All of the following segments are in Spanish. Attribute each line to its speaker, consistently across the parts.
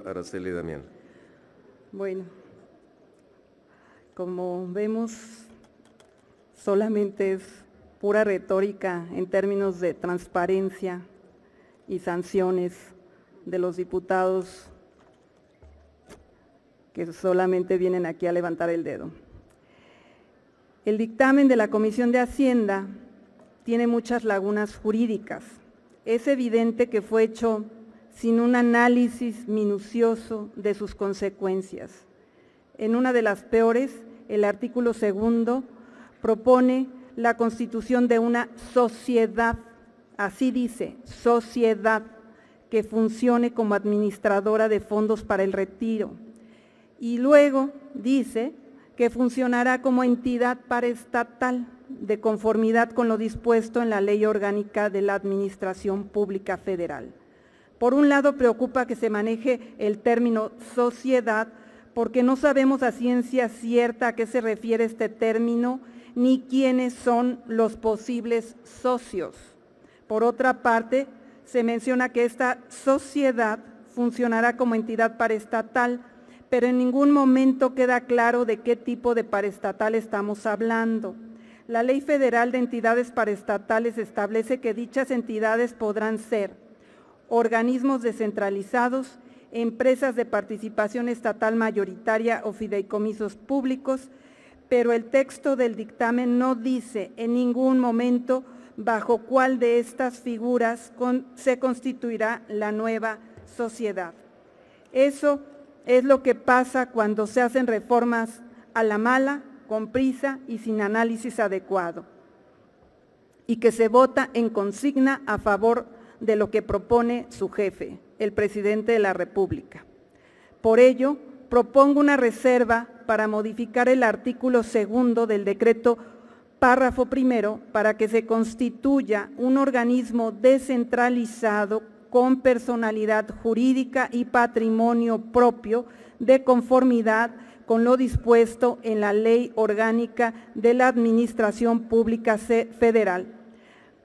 Speaker 1: Araceli Damián.
Speaker 2: Bueno, como vemos, solamente es pura retórica en términos de transparencia y sanciones de los diputados que solamente vienen aquí a levantar el dedo. El dictamen de la Comisión de Hacienda tiene muchas lagunas jurídicas. Es evidente que fue hecho sin un análisis minucioso de sus consecuencias. En una de las peores, el artículo 2 propone la constitución de una sociedad, así dice, sociedad, que funcione como administradora de fondos para el retiro. Y luego dice que funcionará como entidad paraestatal, de conformidad con lo dispuesto en la Ley Orgánica de la Administración Pública Federal. Por un lado, preocupa que se maneje el término sociedad, porque no sabemos a ciencia cierta a qué se refiere este término, ni quiénes son los posibles socios. Por otra parte, se menciona que esta sociedad funcionará como entidad paraestatal, pero en ningún momento queda claro de qué tipo de paraestatal estamos hablando. La Ley Federal de Entidades Paraestatales establece que dichas entidades podrán ser organismos descentralizados, empresas de participación estatal mayoritaria o fideicomisos públicos, pero el texto del dictamen no dice en ningún momento bajo cuál de estas figuras se constituirá la nueva sociedad. Eso es lo que pasa cuando se hacen reformas a la mala, con prisa y sin análisis adecuado, y que se vota en consigna a favor de lo que propone su jefe, el presidente de la República. Por ello, propongo una reserva para modificar el artículo 2 del decreto párrafo 1 para que se constituya un organismo descentralizado con personalidad jurídica y patrimonio propio de conformidad con lo dispuesto en la Ley Orgánica de la Administración Pública Federal.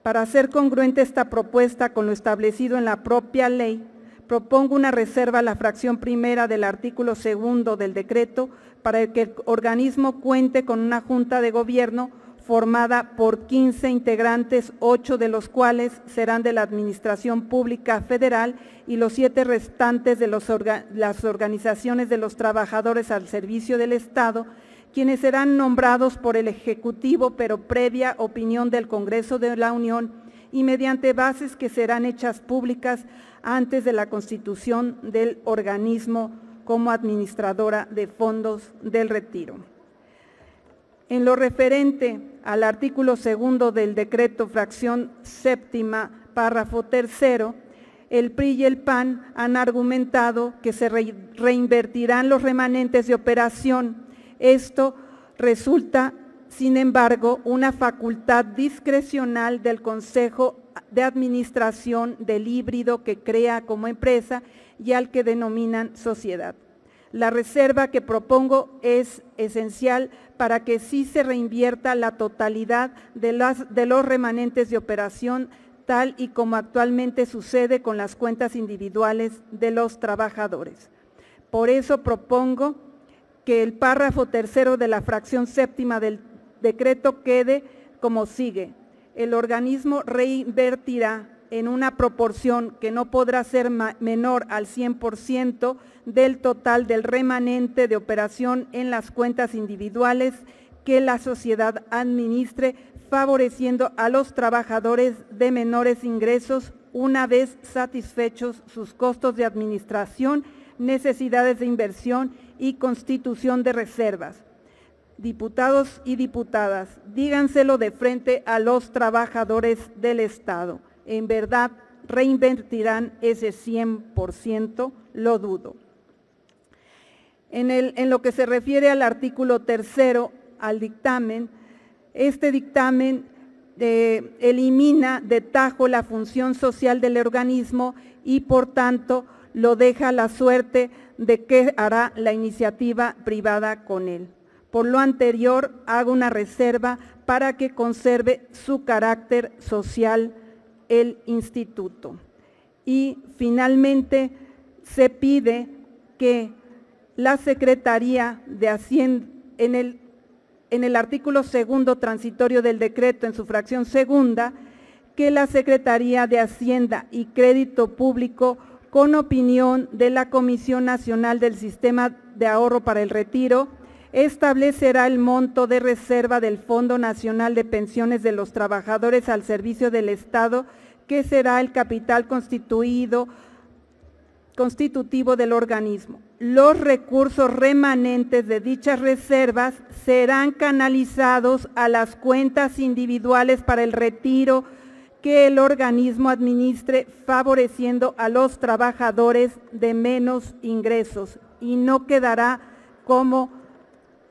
Speaker 2: Para hacer congruente esta propuesta con lo establecido en la propia ley, propongo una reserva a la fracción primera del artículo 2 del decreto para que el organismo cuente con una junta de gobierno formada por 15 integrantes, 8 de los cuales serán de la Administración Pública Federal y los 7 restantes de las organizaciones de los trabajadores al servicio del Estado, quienes serán nombrados por el Ejecutivo, pero previa opinión del Congreso de la Unión y mediante bases que serán hechas públicas antes de la constitución del organismo como administradora de fondos del retiro. En lo referente al artículo 2 del decreto fracción séptima, párrafo 3, el PRI y el PAN han argumentado que se reinvertirán los remanentes de operación. Esto resulta, sin embargo, una facultad discrecional del Consejo de Administración del híbrido que crea como empresa y al que denominan sociedad. La reserva que propongo es esencial para que sí se reinvierta la totalidad de los remanentes de operación, tal y como actualmente sucede con las cuentas individuales de los trabajadores. Por eso propongo que el párrafo 3 de la fracción séptima del decreto quede como sigue: el organismo reinvertirá en una proporción que no podrá ser menor al 100% del total del remanente de operación en las cuentas individuales que la sociedad administre, favoreciendo a los trabajadores de menores ingresos una vez satisfechos sus costos de administración, necesidades de inversión y constitución de reservas. Diputados y diputadas, díganselo de frente a los trabajadores del Estado. ¿En verdad reinvertirán ese 100%? Lo dudo. En lo que se refiere al artículo 3, al dictamen, este dictamen elimina de tajo la función social del organismo y por tanto lo deja a la suerte de qué hará la iniciativa privada con él. Por lo anterior, hago una reserva para que conserve su carácter social el instituto. Y finalmente se pide que la Secretaría de Hacienda, en el artículo segundo transitorio del decreto, en su fracción segunda, que la Secretaría de Hacienda y Crédito Público, con opinión de la Comisión Nacional del Sistema de Ahorro para el Retiro, establecerá el monto de reserva del Fondo Nacional de Pensiones de los Trabajadores al servicio del Estado, que será el capital constitutivo del organismo. Los recursos remanentes de dichas reservas serán canalizados a las cuentas individuales para el retiro que el organismo administre, favoreciendo a los trabajadores de menos ingresos, y no quedará como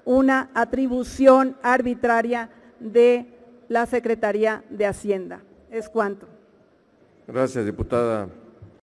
Speaker 2: una atribución arbitraria de la Secretaría de Hacienda. Es cuanto.
Speaker 1: Gracias, diputada